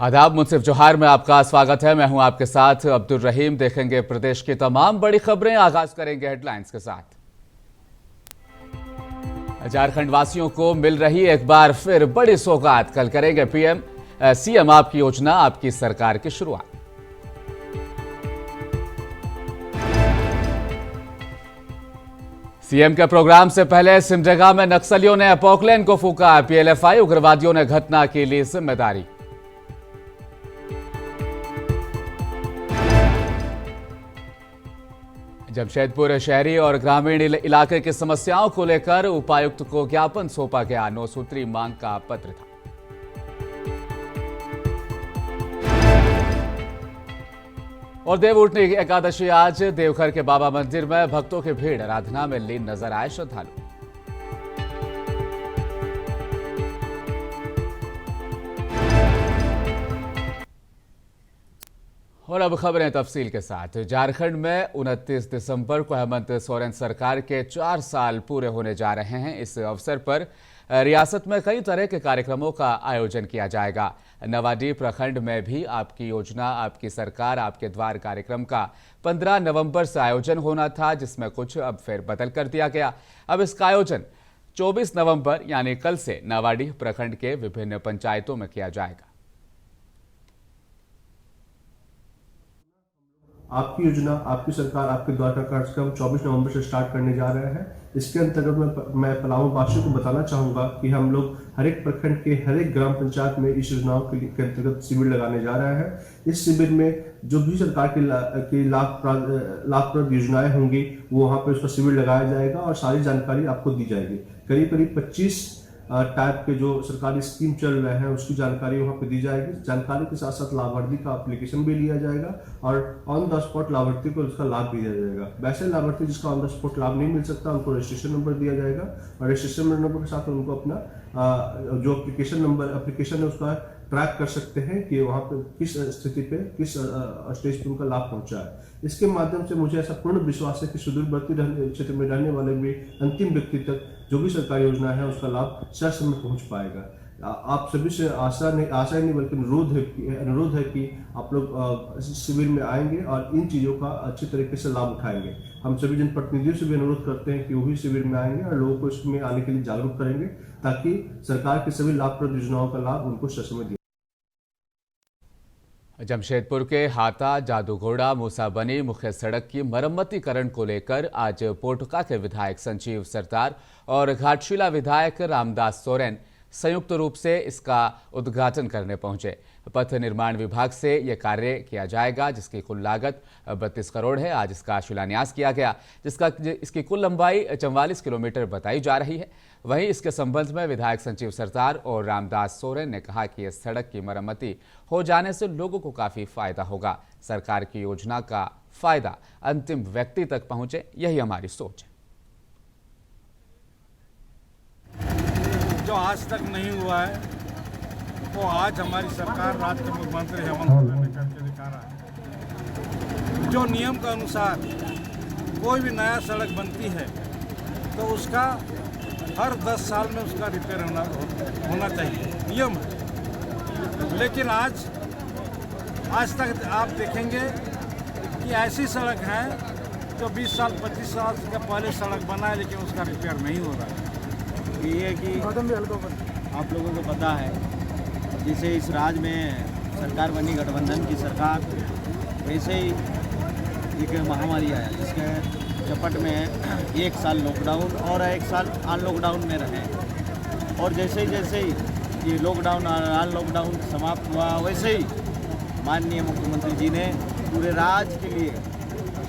आदाब, मुनसिफ जोहार में आपका स्वागत है। मैं हूं आपके साथ अब्दुल रहीम। देखेंगे प्रदेश की तमाम बड़ी खबरें। आगाज करेंगे हेडलाइंस के साथ। झारखंड वासियों को मिल रही एक बार फिर बड़ी सौगात। कल करेंगे सीएम आपकी योजना आपकी सरकार की शुरुआत। सीएम के प्रोग्राम से पहले सिमडेगा में नक्सलियों ने पोकलैंड को फूका। पीएलएफआई उग्रवादियों ने घटना की ली जिम्मेदारी। जमशेदपुर शहरी और ग्रामीण इलाके की समस्याओं को लेकर उपायुक्त को ज्ञापन सौंपा गया। 9 सूत्री मांग का पत्र था। और देवउठनी एकादशी आज देवघर के बाबा मंदिर में भक्तों की भीड़। आराधना में लीन नजर आए श्रद्धालु। और अब खबरें तफसील के साथ। झारखंड में 29 दिसंबर को हेमंत सोरेन सरकार के 4 साल पूरे होने जा रहे हैं। इस अवसर पर रियासत में कई तरह के कार्यक्रमों का आयोजन किया जाएगा। नवाडीह प्रखंड में भी आपकी योजना आपकी सरकार आपके द्वार कार्यक्रम का 15 नवंबर से आयोजन होना था, जिसमें कुछ अब फिर बदल कर दिया गया। अब इसका आयोजन 24 नवंबर यानी कल से नवाडीह प्रखंड के विभिन्न पंचायतों में किया जाएगा। आपकी योजना आपकी सरकार आपके द्वार का कार्यक्रम 24 नवंबर से स्टार्ट करने जा रहे हैं। इसके अंतर्गत मैं पलामू वासियों को बताना चाहूंगा कि हम लोग हर एक प्रखंड के हर एक ग्राम पंचायत में इस योजनाओं के अंतर्गत शिविर लगाने जा रहे हैं। इस शिविर में जो भी सरकार की लाभप्रद योजनाएं होंगी वो वहां पर उसका शिविर लगाया जाएगा और सारी जानकारी आपको दी जाएगी। करीब करीब 25 टाइप के जो सरकारी स्कीम चल रहे हैं उसकी जानकारी वहां पे दी जाएगी। जानकारी के साथ साथ लाभार्थी का एप्लीकेशन भी लिया जाएगा और ऑन द स्पॉट लाभार्थी को उसका लाभ भी दिया जाएगा। वैसे लाभार्थी जिसका ऑन द स्पॉट लाभ नहीं मिल सकता उनको रजिस्ट्रेशन नंबर दिया जाएगा और रजिस्ट्रेशन नंबर के साथ उनको अपना जो एप्लीकेशन है उसका ट्रैक कर सकते हैं कि वहां पे किस स्थिति पे किस स्टेज पे उनका लाभ पहुंचा है। इसके माध्यम से मुझे ऐसा पूर्ण विश्वास है कि सुदूरवर्ती क्षेत्र में रहने वाले भी अंतिम व्यक्ति तक जो भी सरकारी योजना है उसका लाभ समय पहुंच पाएगा। आप सभी से आशा ही नहीं बल्कि अनुरोध है कि आप लोग शिविर में आएंगे और इन चीजों का अच्छी तरीके से लाभ उठाएंगे। हम सभी जनप्रतिनिधियों से भी अनुरोध करते हैं कि वो भी शिविर में आएंगे और लोगों को इसमें आने के लिए जागरूक करेंगे ताकि सरकार की सभी लाभप्रद योजनाओं का लाभ उनको ससमय दिया। जमशेदपुर के हाता जादूघोड़ा मूसाबनी मुख्य सड़क की मरम्मतीकरण को लेकर आज पोटका के विधायक संजीव सरदार और घाटशिला विधायक रामदास सोरेन संयुक्त रूप से इसका उद्घाटन करने पहुंचे। पथ निर्माण विभाग से यह कार्य किया जाएगा जिसकी कुल लागत 32 करोड़ है। आज इसका शिलान्यास किया गया इसकी कुल लंबाई 44 किलोमीटर बताई जा रही है। वहीं इसके संबंध में विधायक संजीव सरदार और रामदास सोरेन ने कहा कि इस सड़क की मरम्मती हो जाने से लोगों को काफी फायदा होगा। सरकार की योजना का फायदा अंतिम व्यक्ति तक पहुंचे, यही हमारी सोच है। जो आज तक नहीं हुआ है वो आज हमारी सरकार राज्य के मुख्यमंत्री हेमंत सोरेन ने करके दिखा रहा है। जो नियम के अनुसार कोई भी नया सड़क बनती है तो उसका हर 10 साल में उसका रिपेयर होना चाहिए, नियम है। लेकिन आज तक आप देखेंगे कि ऐसी सड़क है जो 20 साल 25 साल के पहले सड़क बना है लेकिन उसका रिपेयर नहीं हो रहा है। ये कि आप लोगों को पता है जैसे इस राज्य में सरकार बनी गठबंधन की सरकार, वैसे ही एक महामारी आया जिसके चपट में 1 साल लॉकडाउन और 1 साल अनलॉकडाउन में रहे। और जैसे ही ये लॉकडाउन अनलॉकडाउन समाप्त हुआ वैसे ही माननीय मुख्यमंत्री जी ने पूरे राज्य के लिए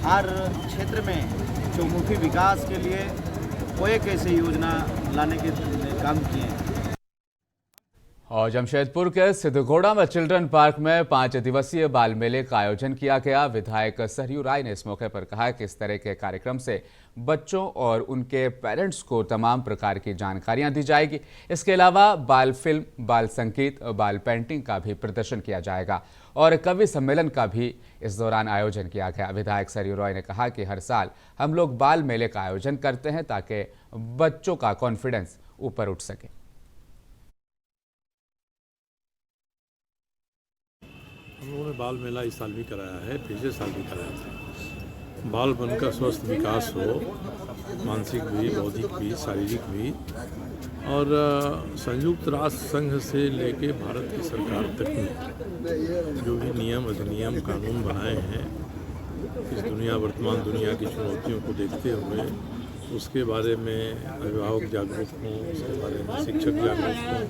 हर क्षेत्र में चौमुखी विकास के लिए वो एक ऐसी योजना लाने के काम किए। और जमशेदपुर के सिद्धघोड़ा में चिल्ड्रन पार्क में 5 दिवसीय बाल मेले का आयोजन किया गया। विधायक सरयू राय ने इस मौके पर कहा कि इस तरह के कार्यक्रम से बच्चों और उनके पेरेंट्स को तमाम प्रकार की जानकारियां दी जाएगी। इसके अलावा बाल फिल्म, बाल संगीत, बाल पेंटिंग का भी प्रदर्शन किया जाएगा और कवि सम्मेलन का भी इस दौरान आयोजन किया गया। विधायक सरयू राय ने कहा कि हर साल हम लोग बाल मेले का आयोजन करते हैं ताकि बच्चों का कॉन्फिडेंस ऊपर उठ सके। लोगों ने बाल मेला इस साल भी कराया है, पिछले साल भी कराया था। बाल बनकर स्वस्थ विकास हो, मानसिक भी, बौद्धिक भी, शारीरिक भी। और संयुक्त राष्ट्र संघ से लेके भारत की सरकार तक में जो भी नियम अधिनियम कानून बनाए हैं इस वर्तमान दुनिया की चुनौतियों को देखते हुए उसके बारे में अभिभावक जागरूक हों, उसके बारे में शिक्षक जागरूक हों,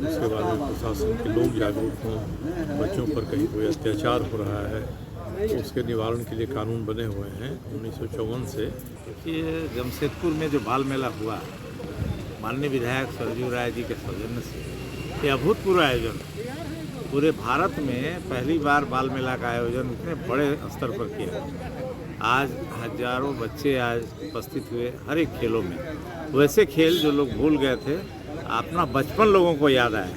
उसके बारे में प्रशासन के लोग जागरूक हों। बच्चों पर कहीं कोई अत्याचार हो रहा है तो उसके निवारण के लिए कानून बने हुए हैं 1954 से। ये जमशेदपुर में जो बाल मेला हुआ माननीय विधायक सरजू राय जी के सौजन्य से, ये अभूतपूर्व आयोजन है। पूरे भारत में पहली बार बाल मेला का आयोजन इतने बड़े स्तर पर किया। आज हजारों बच्चे आज उपस्थित हुए हर एक खेलों में, वैसे खेल जो लोग भूल गए थे, अपना बचपन लोगों को याद आया।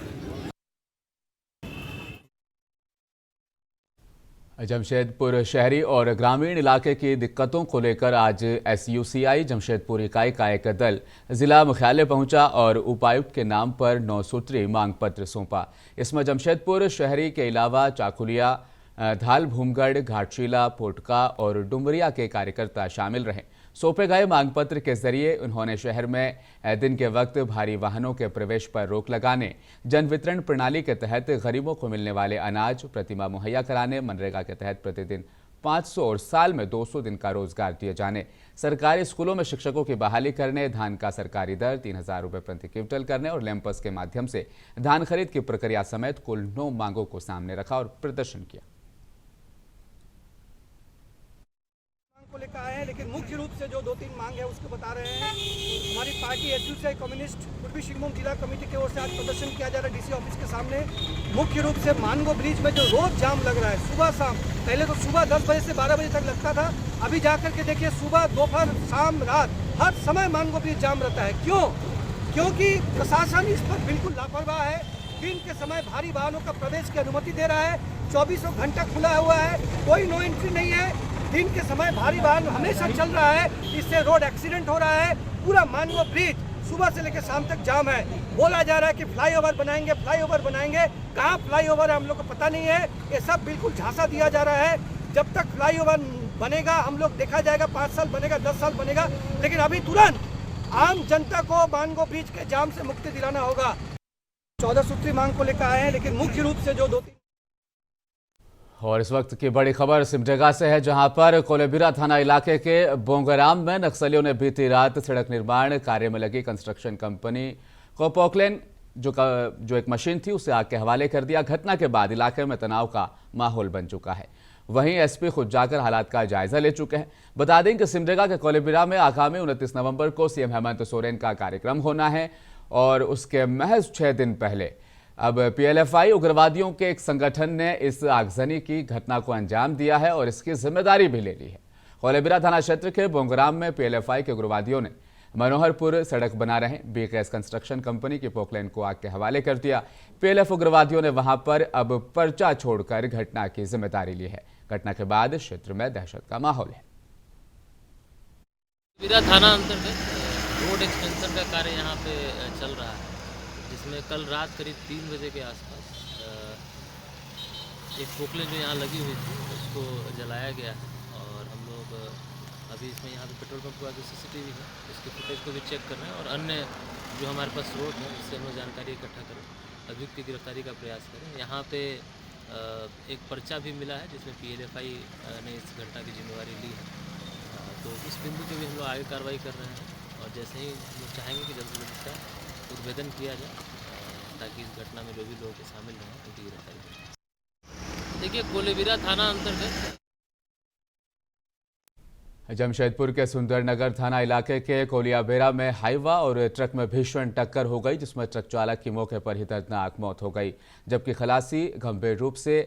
जमशेदपुर शहरी और ग्रामीण इलाके की दिक्कतों को लेकर आज SUCI जमशेदपुर इकाई का एक दल जिला मुख्यालय पहुंचा और उपायुक्त के नाम पर 9 सूत्री मांग पत्र सौंपा। इसमें जमशेदपुर शहरी के अलावा चाकुलिया, धाल भूमगढ़, घाटशिला, पोटका और डुमरिया के कार्यकर्ता शामिल रहे। सौंपे गए मांग पत्र के जरिए उन्होंने शहर में दिन के वक्त भारी वाहनों के प्रवेश पर रोक लगाने, जन वितरण प्रणाली के तहत गरीबों को मिलने वाले अनाज प्रतिमा मुहैया कराने, मनरेगा के तहत प्रतिदिन 500 और साल में 200 दिन का रोजगार दिए जाने, सरकारी स्कूलों में शिक्षकों की बहाली करने, धान का सरकारी दर 3000 रुपये प्रति क्विंटल करने और लैंपस के माध्यम से धान खरीद की प्रक्रिया समेत कुल 9 मांगों को सामने रखा और प्रदर्शन किया। को लेकर आए हैं, लेकिन मुख्य रूप से जो 2-3 मांग है उसको बता रहे हैं। हमारी पार्टी SUCI कम्युनिस्ट पूर्वी सिंहभूम जिला कमेटी की ओर से आज प्रदर्शन किया जा रहा है DC ऑफिस के सामने। मुख्य रूप से मानगो ब्रिज में जो रोज जाम लग रहा है सुबह शाम, पहले तो सुबह 10 बजे से 12 बजे तक लगता था, अभी जाकर के देखिए सुबह, दोपहर, शाम, रात हर समय मानगो ब्रिज जाम रहता है। क्यों? क्योंकि प्रशासन इस पर बिल्कुल लापरवाह है। दिन के समय भारी वाहनों का प्रवेश की अनुमति दे रहा है, 24 घंटा खुला हुआ है, कोई नो एंट्री नहीं है। दिन के समय भारी वाहन हमेशा चल रहा है, इससे रोड एक्सीडेंट हो रहा है। पूरा मानगो ब्रिज सुबह से लेकर शाम तक जाम है। बोला जा रहा है कि फ्लाईओवर बनाएंगे, फ्लाईओवर बनाएंगे। कहाँ फ्लाईओवर है हम लोग को पता नहीं है। ये सब बिल्कुल झांसा दिया जा रहा है। जब तक फ्लाईओवर बनेगा हम लोग देखा जाएगा, 5 साल बनेगा, 10 साल बनेगा, लेकिन अभी तुरंत आम जनता को मानगो ब्रिज के जाम से मुक्ति दिलाना होगा। 14 सूत्री मांग को लेकर आए हैं, लेकिन मुख्य रूप से जो 2-3 और इस वक्त की बड़ी खबर सिमडेगा से है, जहां पर कोलेबिरा थाना इलाके के बोंगराम में नक्सलियों ने बीती रात सड़क निर्माण कार्य में लगी कंस्ट्रक्शन कंपनी को पोकलेन जो एक मशीन थी उसे आग के हवाले कर दिया। घटना के बाद इलाके में तनाव का माहौल बन चुका है। वहीं SP खुद जाकर हालात का जायजा ले चुके हैं। बता दें कि सिमडेगा के कोलेबिरा में आगामी 29 नवंबर को CM हेमंत सोरेन का कार्यक्रम होना है और उसके महज 6 दिन पहले अब PLFI उग्रवादियों के एक संगठन ने इस आगजनी की घटना को अंजाम दिया है और इसकी जिम्मेदारी भी ले ली है। कोलेबिरा थाना क्षेत्र के बोंगराम में PLFI के उग्रवादियों ने मनोहरपुर सड़क बना रहे BKS कंस्ट्रक्शन कंपनी की पोकलेन को आग के हवाले कर दिया। PLF उग्रवादियों ने वहां पर अब पर्चा छोड़कर घटना की जिम्मेदारी ली है। घटना के बाद क्षेत्र में दहशत का माहौल है। कोलेबिरा थाना अंतर्गत रोड एक्सटेंशन का कार्य यहाँ पे चल रहा है, जिसमें कल रात करीब 3 बजे के आसपास एक पोकलेन जो यहाँ लगी हुई थी उसको जलाया गया है और हम लोग अभी इसमें यहाँ पे पेट्रोल पंप का जो CCTV है उसके फुटेज को भी चेक कर रहे हैं और अन्य जो हमारे पास स्रोत है उससे हम लोग जानकारी इकट्ठा करें, अभियुक्त की गिरफ्तारी का प्रयास करें। यहाँ पे एक पर्चा भी मिला है जिसमें PLFI ने इस घटना की जिम्मेवारी ली है। तो इस बिंदु पे भी हम लोग आगे कार्रवाई कर रहे हैं और जैसे ही हम लोग चाहेंगे कि जल्द से जल्द इसका उद्भेदन किया जाए ताकि इस घटना में जो भी लोग शामिल रहे उनकी गिरफ्तारी करें। देखिए, कोलेबिरा थाना अंतर्गत जमशेदपुर के सुंदरनगर थाना इलाके के कोलियाबेरा में हाईवा और ट्रक में भीषण टक्कर हो गई, जिसमें ट्रक चालक की मौके पर ही दर्दनाक मौत हो गई, जबकि खलासी गंभीर रूप से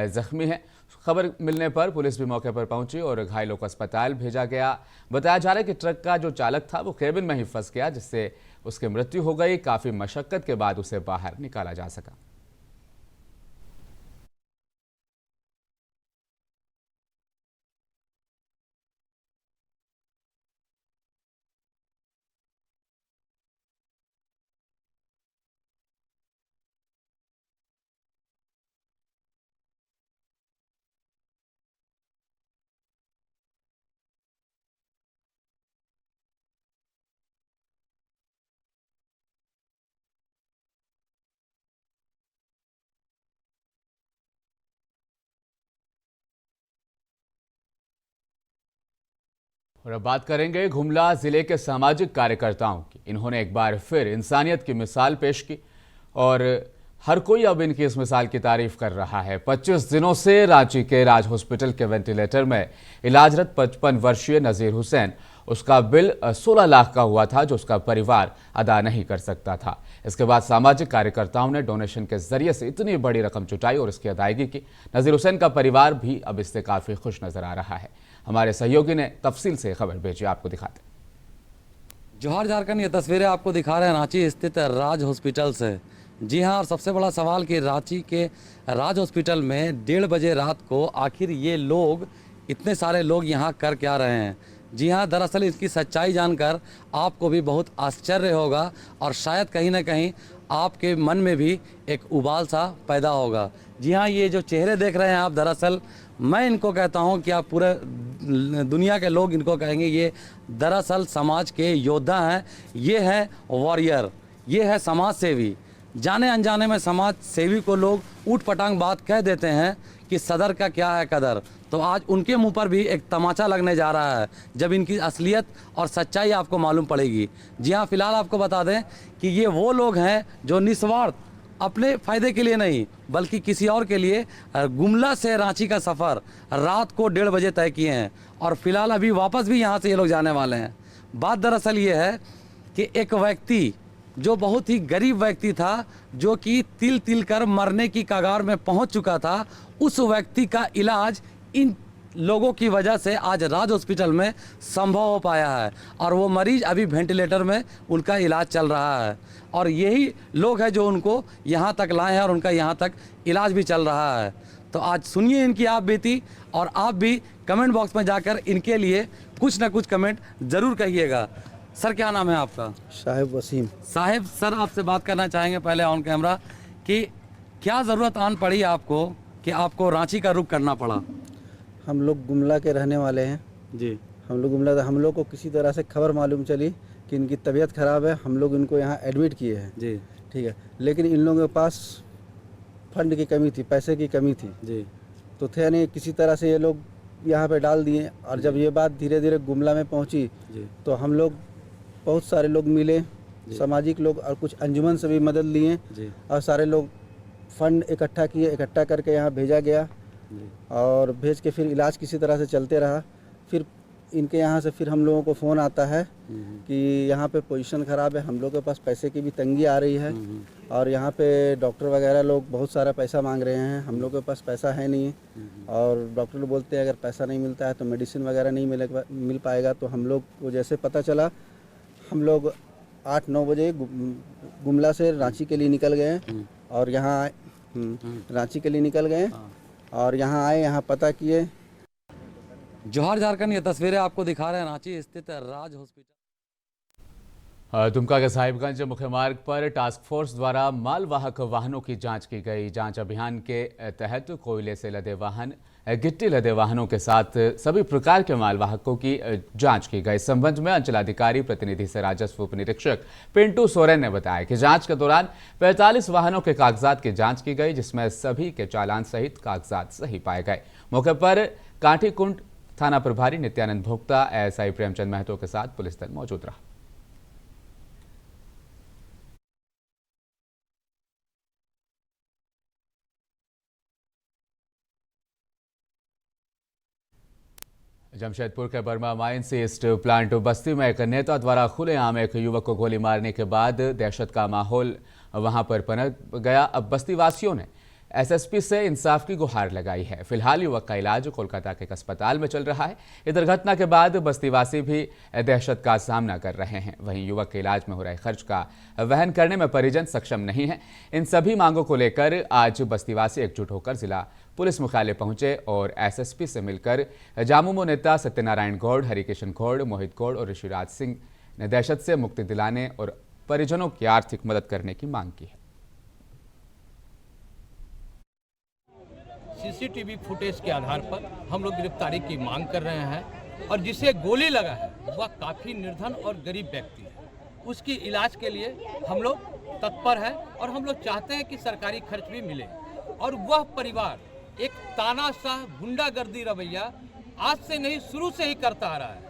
जख्मी है। खबर मिलने पर पुलिस भी मौके पर पहुंची और घायलों को अस्पताल भेजा गया। बताया जा रहा है कि ट्रक का जो चालक था वो केबिन में ही फंस गया, जिससे उसकी मृत्यु हो गई। काफी मशक्कत के बाद उसे बाहर निकाला जा सका। और अब बात करेंगे गुमला जिले के सामाजिक कार्यकर्ताओं की। इन्होंने एक बार फिर इंसानियत की मिसाल पेश की और हर कोई अब इनकी इस मिसाल की तारीफ कर रहा है। 25 दिनों से रांची के राज हॉस्पिटल के वेंटिलेटर में इलाजरत 55 वर्षीय नज़ीर हुसैन, उसका बिल 16 लाख का हुआ था जो उसका परिवार अदा नहीं कर सकता था। इसके बाद सामाजिक कार्यकर्ताओं ने डोनेशन के जरिए से इतनी बड़ी रकम जुटाई और इसकी अदायगी की। नज़ीर हुसैन का परिवार भी अब इससे काफ़ी खुश नजर आ रहा है। हमारे सहयोगी ने तफसील से खबर भेजी, आपको दिखाते। जोहार झारखंड, ये तस्वीरें आपको दिखा रहे हैं रांची स्थित राज हॉस्पिटल से। जी हाँ, और सबसे बड़ा सवाल कि रांची के राज हॉस्पिटल में 1:30 बजे रात को आखिर ये लोग, इतने सारे लोग यहाँ कर क्या रहे हैं। जी हाँ, दरअसल इसकी सच्चाई जानकर आपको भी बहुत आश्चर्य होगा और शायद कहीं ना कहीं आपके मन में भी एक उबाल सा पैदा होगा। जी हाँ, ये जो चेहरे देख रहे हैं आप, दरअसल मैं इनको कहता हूँ कि आप पूरे दुनिया के लोग इनको कहेंगे ये दरअसल समाज के योद्धा हैं, ये है वॉरियर, ये है समाज सेवी। जाने अनजाने में समाज सेवी को लोग ऊट पटांग बात कह देते हैं कि सदर का क्या है कदर। तो आज उनके मुंह पर भी एक तमाचा लगने जा रहा है जब इनकी असलियत और सच्चाई आपको मालूम पड़ेगी। जी हाँ, फिलहाल आपको बता दें कि ये वो लोग हैं जो निस्वार्थ अपने फ़ायदे के लिए नहीं बल्कि किसी और के लिए गुमला से रांची का सफ़र रात को 1:30 बजे तय किए हैं और फिलहाल अभी वापस भी यहाँ से ये लोग जाने वाले हैं। बात दरअसल ये है कि एक व्यक्ति जो बहुत ही गरीब व्यक्ति था, जो कि तिल तिल कर मरने की कगार में पहुँच चुका था, उस व्यक्ति का इलाज इन लोगों की वजह से आज राज हॉस्पिटल में संभव हो पाया है और वो मरीज अभी वेंटिलेटर में उनका इलाज चल रहा है और यही लोग हैं जो उनको यहाँ तक लाए हैं और उनका यहाँ तक इलाज भी चल रहा है। तो आज सुनिए इनकी आप बीती और आप भी कमेंट बॉक्स में जाकर इनके लिए कुछ ना कुछ कमेंट ज़रूर कहिएगा। सर, क्या नाम है आपका? साहिब वसीम। साहिब, सर आपसे बात करना चाहेंगे पहले ऑन कैमरा कि क्या ज़रूरत आन पड़ी आपको कि आपको रांची का रुख करना पड़ा? हम लोग गुमला के रहने वाले हैं जी। हम लोग को किसी तरह से खबर मालूम चली कि इनकी तबीयत ख़राब है। हम लोग इनको यहाँ एडमिट किए हैं जी, ठीक है, लेकिन इन लोगों के पास फंड की कमी थी, पैसे की कमी थी जी। तो थे नहीं, किसी तरह से ये लोग यहाँ पे डाल दिए और जब ये बात धीरे धीरे गुमला में पहुँची जी, तो हम लोग बहुत सारे लोग मिले, सामाजिक लोग और कुछ अंजुमन से भी मदद लिए जी, और सारे लोग फंड इकट्ठा किए, इकट्ठा करके यहाँ भेजा गया और भेज के फिर इलाज किसी तरह से चलते रहा। फिर इनके यहाँ से फिर हम लोगों को फ़ोन आता है कि यहाँ पे पोजीशन ख़राब है, हम लोग के पास पैसे की भी तंगी आ रही है और यहाँ पे डॉक्टर वगैरह लोग बहुत सारा पैसा मांग रहे हैं, हम लोग के पास पैसा है नहीं और डॉक्टर लोग बोलते हैं अगर पैसा नहीं मिलता है तो मेडिसिन वगैरह नहीं मिल पाएगा। तो हम लोग को जैसे पता चला, हम लोग 8-9 बजे गुमला से रांची के लिए निकल गए और यहाँ रांची के लिए निकल गए और यहाँ आए, यहाँ पता किए। जोहार झारखंड, ये तस्वीरें आपको दिखा रहे हैं रांची स्थित राज हॉस्पिटल। दुमका के साहिबगंज मुख्य मार्ग पर टास्क फोर्स द्वारा मालवाहक वाहनों की जांच की गई। जांच अभियान के तहत कोयले से लदे वाहन, गिट्टी लदे वाहनों के साथ सभी प्रकार के मालवाहकों की जांच की गई। इस संबंध में अंचलाधिकारी प्रतिनिधि से राजस्व उप निरीक्षक पिंटू सोरेन ने बताया कि जांच के दौरान 45 वाहनों के कागजात की जांच की गई, जिसमें सभी के चालान सहित कागजात सही पाए गए। मौके पर कांठीकुंड थाना प्रभारी नित्यानंद भोक्ता, एएसआई प्रेमचंद महतो के साथ पुलिस दल मौजूद रहा। जमशेदपुर के बर्मा माइंस ईस्ट प्लांट बस्ती में एक नेता द्वारा खुलेआम एक युवक को गोली मारने के बाद दहशत का माहौल वहां पर पनप गया। अब बस्ती वासियों ने एसएसपी से इंसाफ की गुहार लगाई है। फिलहाल युवक का इलाज कोलकाता के एक अस्पताल में चल रहा है। इधर घटना के बाद बस्तीवासी भी दहशत का सामना कर रहे हैं। वहीं युवक के इलाज में हो रहे खर्च का वहन करने में परिजन सक्षम नहीं है। इन सभी मांगों को लेकर आज बस्तीवासी एकजुट होकर जिला पुलिस मुख्यालय पहुंचे और एसएसपी से मिलकर जामुमो नेता सत्यनारायण गौड़, हरिकिशन गौड़, मोहित गौड़ और ऋषिराज सिंह ने दहशत से मुक्ति दिलाने और परिजनों की आर्थिक मदद करने की मांग की है। सीसीटीवी फुटेज के आधार पर हम लोग गिरफ्तारी की मांग कर रहे हैं और जिसे गोली लगा है वह काफ़ी निर्धन और गरीब व्यक्ति है। उसकी इलाज के लिए हम लोग तत्पर हैं और हम लोग चाहते हैं कि सरकारी खर्च भी मिले। और वह परिवार एक तानाशाह गुंडागर्दी रवैया आज से नहीं, शुरू से ही करता आ रहा है।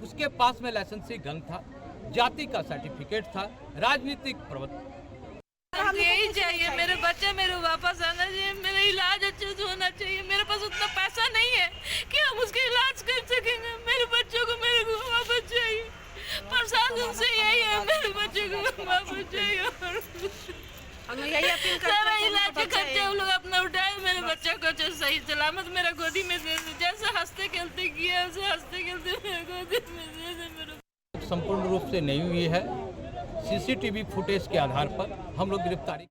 उसके पास में लाइसेंसी गन था, जाति का सर्टिफिकेट था, राजनीतिक प्रवृत्ति। हम यही चाहिए, मेरे बच्चे मेरे वापस आना चाहिए, मेरा इलाज अच्छे से होना चाहिए। मेरे पास उतना पैसा नहीं है कि हम उसका इलाज कर सकेंगे। मेरे बच्चों को मेरे को वापस चाहिए। प्रशासन से यही है, मेरे बच्चे को वापस चाहिए। हम यही अपील करते हैं, सारा इलाज का खर्चा वो लोग अपना उठाए, मेरे बच्चे को सही सलामत मेरा गोदी में दे दे। जैसे हंसते खेलते किया उसे हंसते खेलते मेरे गोदी में दे दे। मेरे संपूर्ण रूप से नहीं हुई है। सीसीटीवी फुटेज के आधार पर हम लोग गिरफ्तारी।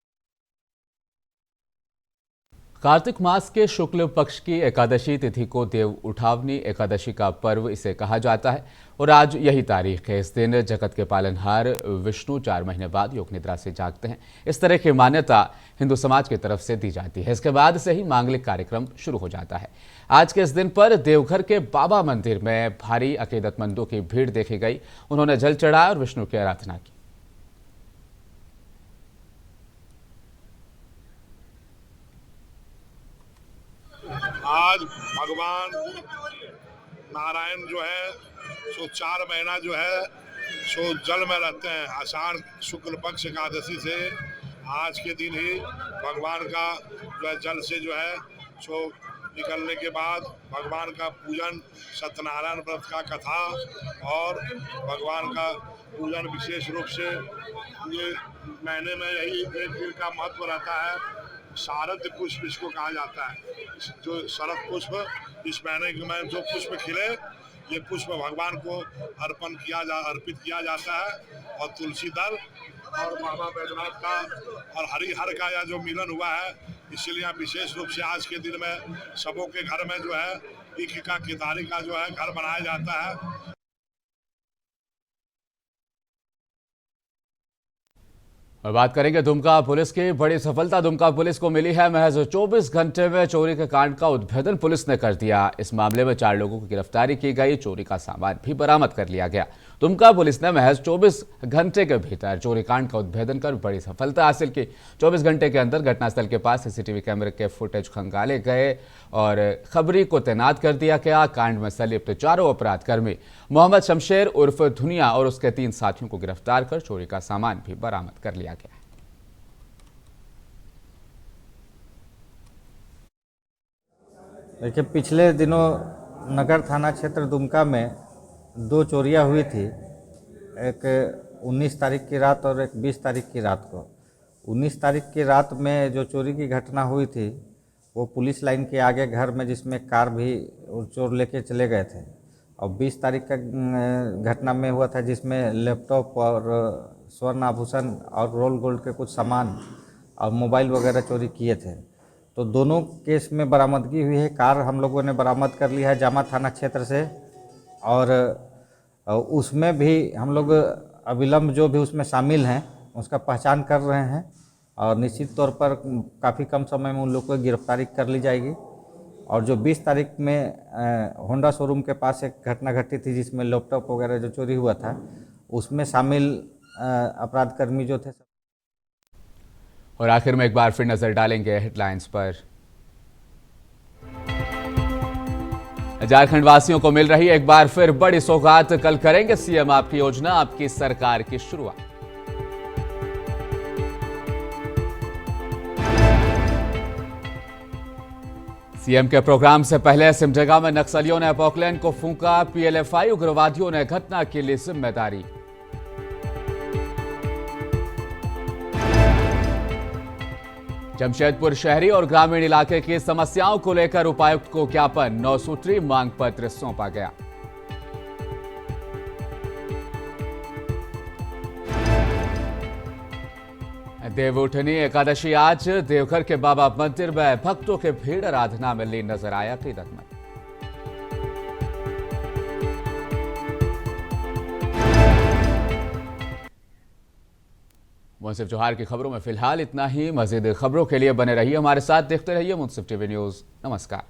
कार्तिक मास के शुक्ल पक्ष की एकादशी तिथि को देव उठावनी एकादशी का पर्व इसे कहा जाता है और आज यही तारीख है। इस दिन जगत के पालनहार विष्णु 4 महीने बाद योग निद्रा से जागते हैं। इस तरह की मान्यता हिंदू समाज की तरफ से दी जाती है। इसके बाद से ही मांगलिक कार्यक्रम शुरू हो जाता है। आज के इस दिन पर देवघर के बाबा मंदिर में भारी अकीदतमंदों की भीड़ देखी गई। उन्होंने जल चढ़ाया और विष्णु की आराधना की। आज भगवान नारायण जो है सो 4 महीना जो है सो जल में रहते हैं। आषाढ़ शुक्ल पक्ष एकादशी से आज के दिन ही भगवान का जो है जल से जो है सो निकलने के बाद भगवान का पूजन, सत्यनारायण व्रत का कथा और भगवान का पूजन विशेष रूप से ये महीने में यही एक दिन का महत्व रहता है। शारद पुष्प इसको कहा जाता है। जो शरद पुष्प इस महीने में जो पुष्प खिले, ये पुष्प भगवान को अर्पित किया जाता है। और तुलसी दल और बाबा बैद्यनाथ का और हरिहर का यह जो मिलन हुआ है, इसलिए विशेष रूप से आज के दिन में सबों के घर में जो है ईख का केतारी का जो है घर बनाया जाता है। और बात करेंगे दुमका पुलिस की। बड़ी सफलता दुमका पुलिस को मिली है। महज 24 घंटे में चोरी के कांड का उद्भेदन पुलिस ने कर दिया। इस मामले में 4 लोगों की गिरफ्तारी की गई। चोरी का सामान भी बरामद कर लिया गया। दुमका पुलिस ने महज 24 घंटे के भीतर चोरी कांड का उद्भेदन कर बड़ी सफलता हासिल की। 24 घंटे के अंदर घटनास्थल के पास सीसीटीवी कैमरे के फुटेज खंगाले गए और खबरी को तैनात कर दिया गया। कांड में संलिप्त 4 अपराधकर्मी मोहम्मद शमशेर उर्फ धुनिया और उसके 3 साथियों को गिरफ्तार कर चोरी का सामान भी बरामद कर लिया गया। देखिए, पिछले दिनों नगर थाना क्षेत्र दुमका में 2 चोरियां हुई थी। एक 19 तारीख की रात और एक 20 तारीख की रात को। 19 तारीख की रात में जो चोरी की घटना हुई थी वो पुलिस लाइन के आगे घर में, जिसमें कार भी चोर लेके चले गए थे। और 20 तारीख का घटना में हुआ था जिसमें लैपटॉप और स्वर्ण आभूषण और रोल गोल्ड के कुछ सामान और मोबाइल वगैरह चोरी किए थे। तो दोनों केस में बरामदगी हुई है। कार हम लोगों ने बरामद कर लिया है जामा थाना क्षेत्र से। और उसमें भी हम लोग अविलंब जो भी उसमें शामिल हैं उसका पहचान कर रहे हैं और निश्चित तौर पर काफ़ी कम समय में उन लोग को गिरफ्तारी कर ली जाएगी। और जो 20 तारीख में होंडा शोरूम के पास एक घटना घटी थी जिसमें लैपटॉप वगैरह जो चोरी हुआ था, उसमें शामिल अपराधकर्मी जो थे। और आखिर में एक बार फिर नजर डालेंगे हेडलाइंस पर। झारखंड वासियों को मिल रही एक बार फिर बड़ी सौगात। कल करेंगे सीएम आपकी योजना, आपकी सरकार की शुरुआत। सीएम के प्रोग्राम से पहले सिमडेगा में नक्सलियों ने पॉकलैंड को फूंका। पीएलएफआई उग्रवादियों ने घटना के लिए जिम्मेदारी। जमशेदपुर शहरी और ग्रामीण इलाके की समस्याओं को लेकर उपायुक्त को ज्ञापन, 9 सूत्री मांग पत्र सौंपा गया। देवउठनी एकादशी आज देवघर के बाबा मंदिर में भक्तों के भीड़ आराधना में लीन नजर आया। अकीदतमंद मुंसिफ जोहार की खबरों में फिलहाल इतना ही। मजीद खबरों के लिए बने रहिए हमारे साथ, देखते रहिए मुंसिफ टीवी न्यूज़। नमस्कार।